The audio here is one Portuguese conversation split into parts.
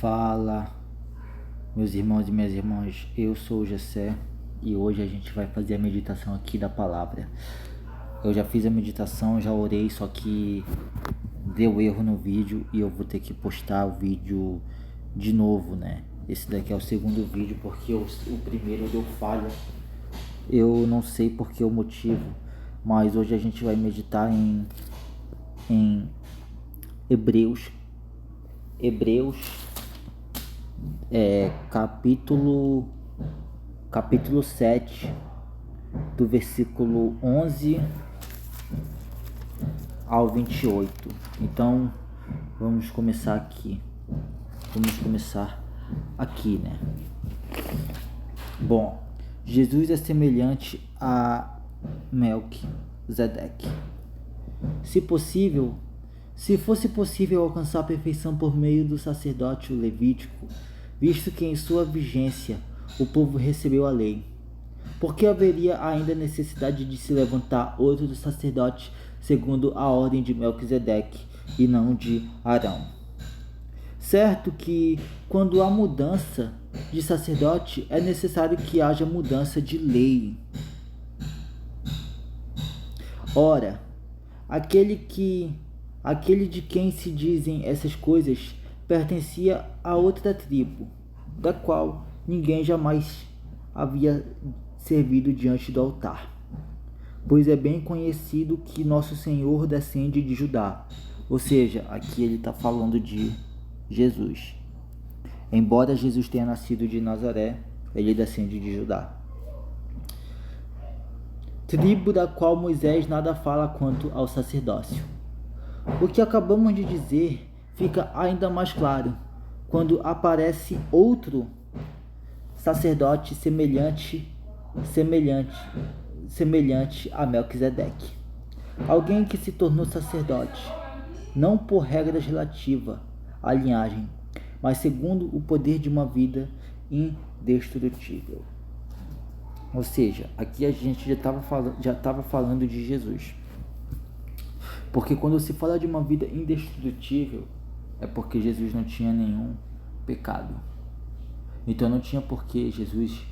Fala, meus irmãos e minhas irmãs, eu sou o Gessé e hoje a gente vai fazer a meditação aqui da palavra. Eu já fiz a meditação, já orei, só que deu erro no vídeo e eu vou ter que postar o vídeo de novo, né? Esse daqui é o segundo vídeo porque o primeiro deu falha. Eu não sei por que o motivo, mas hoje a gente vai meditar em Hebreus capítulo 7, do versículo 11 ao 28. Então, vamos começar aqui, né? Bom, Jesus é semelhante a Melquisedeque. Se fosse possível alcançar a perfeição por meio do sacerdócio levítico, visto que em sua vigência o povo recebeu a lei, por que haveria ainda necessidade de se levantar outro sacerdote segundo a ordem de Melquisedeque e não de Arão? Certo que, quando há mudança de sacerdote, é necessário que haja mudança de lei. Ora, aquele de quem se dizem essas coisas pertencia a outra tribo, da qual ninguém jamais havia servido diante do altar. Pois é bem conhecido que nosso Senhor descende de Judá. Ou seja, aqui ele está falando de Jesus. Embora Jesus tenha nascido de Nazaré, ele descende de Judá. Tribo da qual Moisés nada fala quanto ao sacerdócio. O que acabamos de dizer fica ainda mais claro quando aparece outro sacerdote semelhante a Melquisedeque. Alguém que se tornou sacerdote, não por regras relativas à linhagem, mas segundo o poder de uma vida indestrutível. Ou seja, aqui a gente já estava falando de Jesus. Porque quando se fala de uma vida indestrutível, é porque Jesus não tinha nenhum pecado. Então não tinha por que Jesus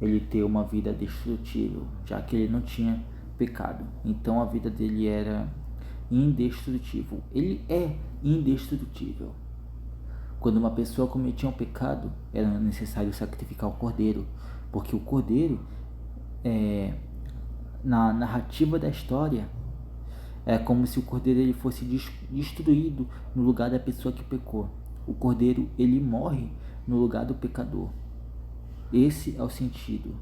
ele ter uma vida destrutível, já que ele não tinha pecado. Então a vida dele era indestrutível. Ele é indestrutível. Quando uma pessoa cometia um pecado, era necessário sacrificar o cordeiro, porque o cordeiro, na narrativa da história, é como se o cordeiro ele fosse destruído no lugar da pessoa que pecou. O cordeiro ele morre no lugar do pecador. Esse é o sentido.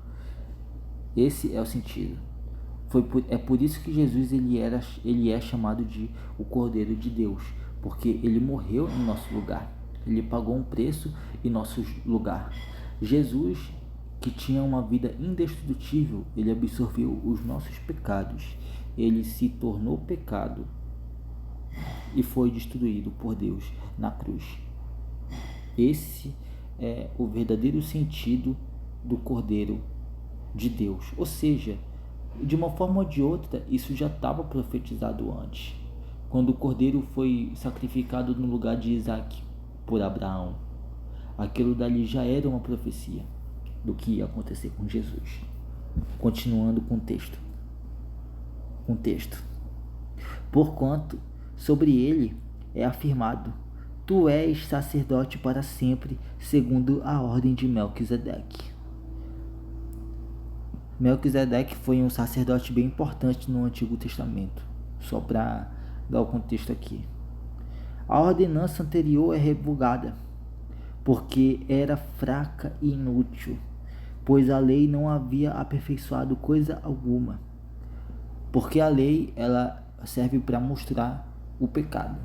É por isso que Jesus ele é chamado de o Cordeiro de Deus, porque ele morreu em nosso lugar. Ele pagou um preço em nosso lugar. Jesus, que tinha uma vida indestrutível, ele absorveu os nossos pecados. Ele se tornou pecado e foi destruído por Deus na cruz. Esse é o verdadeiro sentido do Cordeiro de Deus. Ou seja, de uma forma ou de outra, isso já estava profetizado antes. Quando o Cordeiro foi sacrificado no lugar de Isaac por Abraão, aquilo dali já era uma profecia do que ia acontecer com Jesus. Continuando com o texto. Porquanto sobre ele é afirmado: tu és sacerdote para sempre, segundo a ordem de Melquisedeque. Melquisedeque foi um sacerdote bem importante no Antigo Testamento, só para dar o contexto aqui. A ordenança anterior é revogada, porque era fraca e inútil, pois a lei não havia aperfeiçoado coisa alguma. Porque a lei ela serve para mostrar o pecado.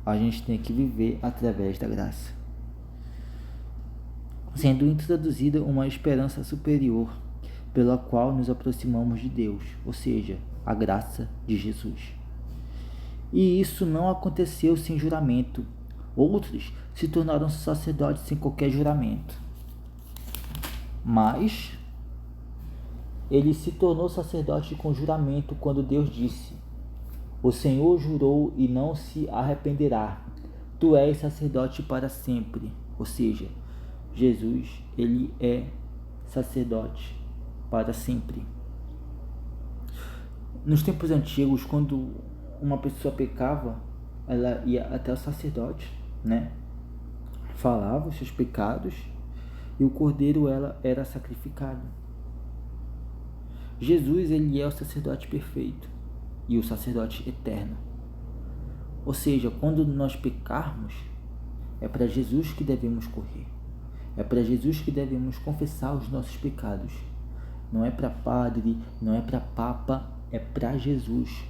A gente tem que viver através da graça, sendo introduzida uma esperança superior pela qual nos aproximamos de Deus, ou seja, a graça de Jesus. E isso não aconteceu sem juramento. Outros se tornaram sacerdotes sem qualquer juramento. Mas ele se tornou sacerdote com juramento quando Deus disse: o Senhor jurou e não se arrependerá. tu és sacerdote para sempre. Ou seja, Jesus, ele é sacerdote para sempre. Nos tempos antigos, quando uma pessoa pecava, ela ia até o sacerdote, né? Falava os seus pecados e o cordeiro ela era sacrificado. Jesus, ele é o sacerdote perfeito e o sacerdote eterno. Ou seja, quando nós pecarmos, é para Jesus que devemos correr. É para Jesus que devemos confessar os nossos pecados. Não é para padre, não é para papa, é para Jesus.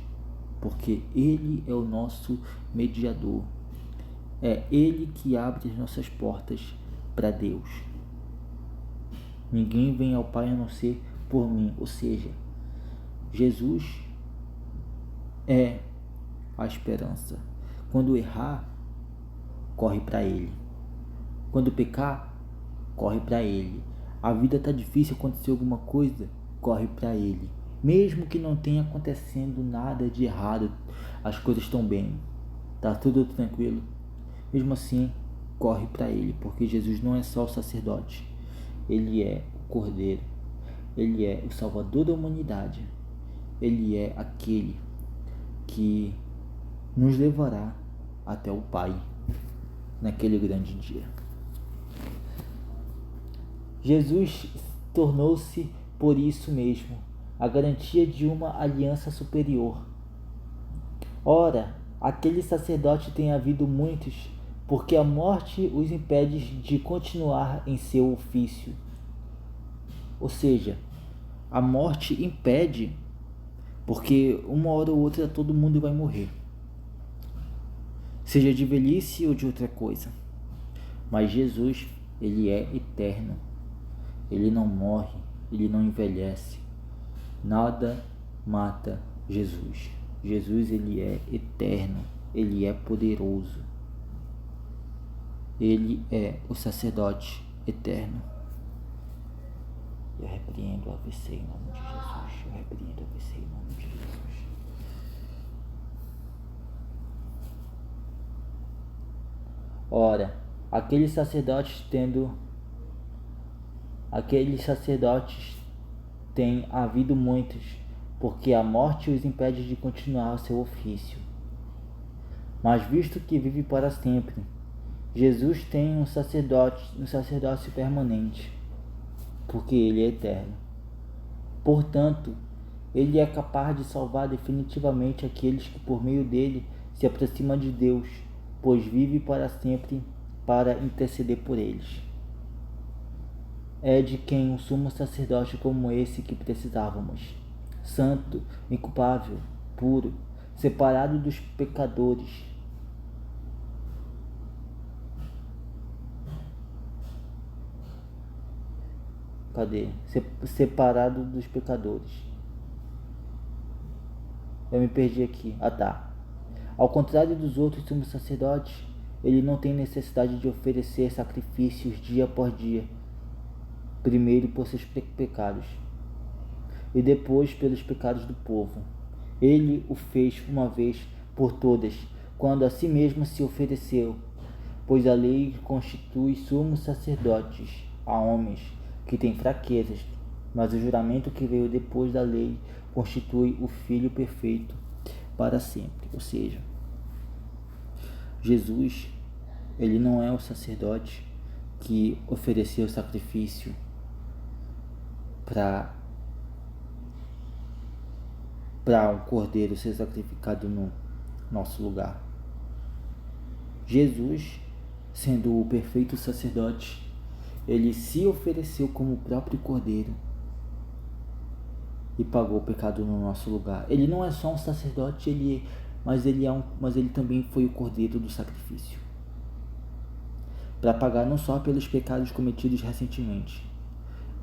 Porque ele é o nosso mediador. É ele que abre as nossas portas para Deus. Ninguém vem ao Pai a não ser por mim. Ou seja, Jesus é a esperança. Quando errar, corre para ele. Quando pecar, corre para ele. A vida está difícil, acontecer alguma coisa, corre para ele. Mesmo que não tenha acontecendo nada de errado, as coisas estão bem, tá tudo tranquilo. Mesmo assim, corre para ele, porque Jesus não é só o sacerdote. Ele é o Cordeiro. Ele é o Salvador da humanidade. Ele é aquele que nos levará até o Pai naquele grande dia. Jesus tornou-se, por isso mesmo, a garantia de uma aliança superior. Ora, aquele sacerdote tem havido muitos, porque a morte os impede de continuar em seu ofício. Ou seja, a morte impede, porque uma hora ou outra todo mundo vai morrer. Seja de velhice ou de outra coisa. Mas Jesus, ele é eterno. Ele não morre, ele não envelhece. Nada mata Jesus. Jesus, ele é eterno, ele é poderoso. Ele é o sacerdote eterno. Eu repreendo o AVC em nome de Jesus. Eu repreendo o AVC em nome de Jesus. Ora, aqueles sacerdotes têm havido muitos, porque a morte os impede de continuar o seu ofício. Mas visto que vive para sempre, Jesus tem um sacerdócio permanente, porque ele é eterno. Portanto, ele é capaz de salvar definitivamente aqueles que por meio dele se aproximam de Deus, pois vive para sempre para interceder por eles. É de quem um sumo sacerdote como esse que precisávamos, santo, inculpável, puro, separado dos pecadores. Separado dos pecadores. Eu me perdi aqui. Ao contrário dos outros sumos sacerdotes, ele não tem necessidade de oferecer sacrifícios dia após dia, primeiro por seus pecados e depois pelos pecados do povo. Ele o fez uma vez por todas, quando a si mesmo se ofereceu, pois a lei constitui sumos sacerdotes a homens que têm fraquezas, mas o juramento que veio depois da lei constitui o Filho perfeito para sempre. Ou seja, Jesus, ele não é o sacerdote que ofereceu sacrifício para um cordeiro ser sacrificado no nosso lugar. Jesus, sendo o perfeito sacerdote, ele se ofereceu como o próprio cordeiro e pagou o pecado no nosso lugar. Ele não é só um sacerdote, mas ele também foi o cordeiro do sacrifício, para pagar não só pelos pecados cometidos recentemente,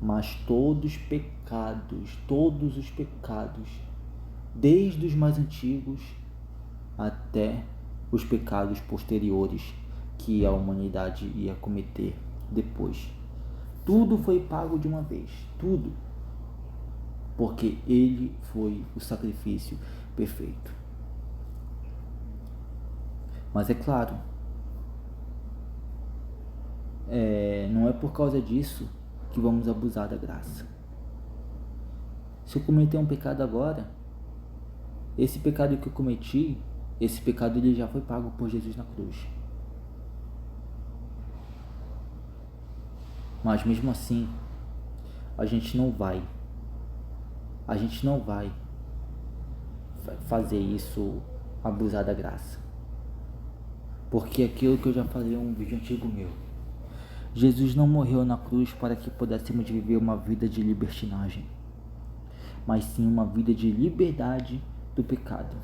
mas todos os pecados, desde os mais antigos até os pecados posteriores que a humanidade ia cometer depois. Tudo foi pago de uma vez, tudo, porque ele foi o sacrifício perfeito. Mas é claro, não é por causa disso que vamos abusar da graça. Se eu cometer um pecado agora, esse pecado que eu cometi, esse pecado ele já foi pago por Jesus na cruz. Mas mesmo assim, a gente não vai fazer isso, abusar da graça. Porque aquilo que eu já falei em um vídeo antigo meu, Jesus não morreu na cruz para que pudéssemos viver uma vida de libertinagem, mas sim uma vida de liberdade do pecado.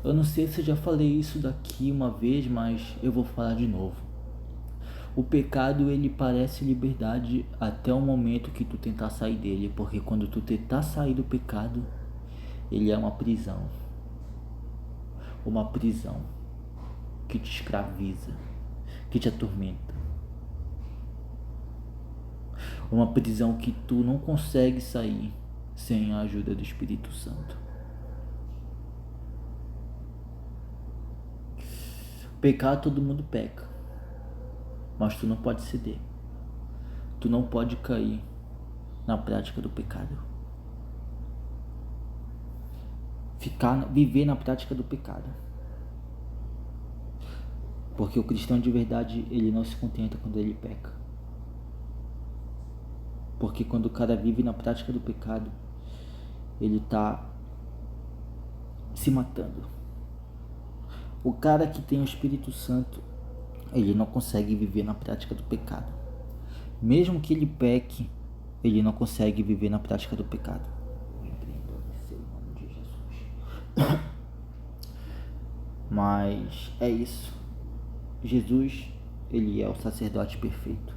Eu não sei se eu já falei isso daqui uma vez, mas eu vou falar de novo. O pecado ele parece liberdade até o momento que tu tentar sair dele, porque quando tu tentar sair do pecado, ele é uma prisão que te escraviza, que te atormenta, uma prisão que tu não consegue sair sem a ajuda do Espírito Santo. Pecar, todo mundo peca, mas tu não pode ceder, tu não pode cair na prática do pecado, viver na prática do pecado, porque o cristão de verdade ele não se contenta quando ele peca, porque quando o cara vive na prática do pecado, ele tá se matando. O cara que tem o Espírito Santo, ele não consegue viver na prática do pecado. Mesmo que ele peque, ele não consegue viver na prática do pecado. Mas é isso. Jesus, ele é o sacerdote perfeito.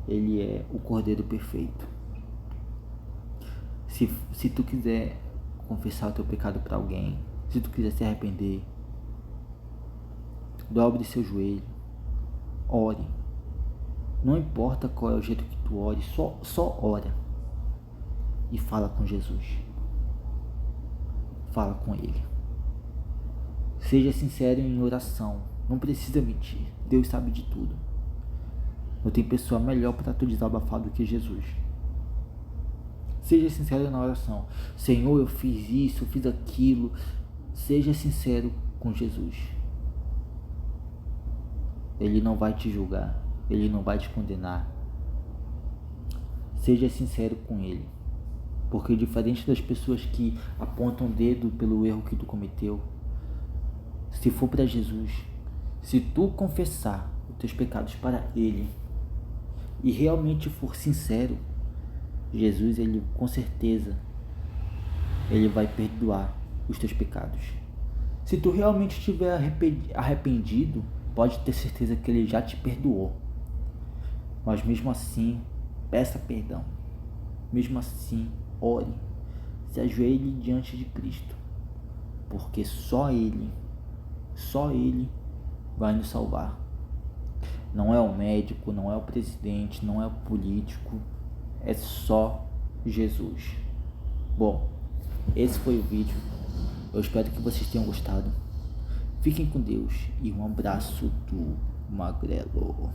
Ele é o cordeiro perfeito. Se tu quiser confessar o teu pecado para alguém, se tu quiser se arrepender, dobre seu joelho, ore. Não importa qual é o jeito que tu ore, só ora e fala com Jesus. Fala com Ele. Seja sincero em oração. Não precisa mentir. Deus sabe de tudo. Não tem pessoa melhor para tu desabafar do que Jesus. Seja sincero na oração. Senhor, eu fiz isso, eu fiz aquilo. Seja sincero com Jesus. Ele não vai te julgar. Ele não vai te condenar. Seja sincero com Ele. Porque diferente das pessoas que apontam o dedo pelo erro que tu cometeu, se for para Jesus, se tu confessar os teus pecados para Ele e realmente for sincero, Jesus, Ele com certeza, Ele vai perdoar os teus pecados. Se tu realmente estiver arrependido, pode ter certeza que Ele já te perdoou. Mas mesmo assim, peça perdão. Mesmo assim, ore. Se ajoelhe diante de Cristo. Porque só Ele vai nos salvar. Não é o médico, não é o presidente, não é o político. É só Jesus. Bom, esse foi o vídeo. Eu espero que vocês tenham gostado. Fiquem com Deus e um abraço do Magrelo.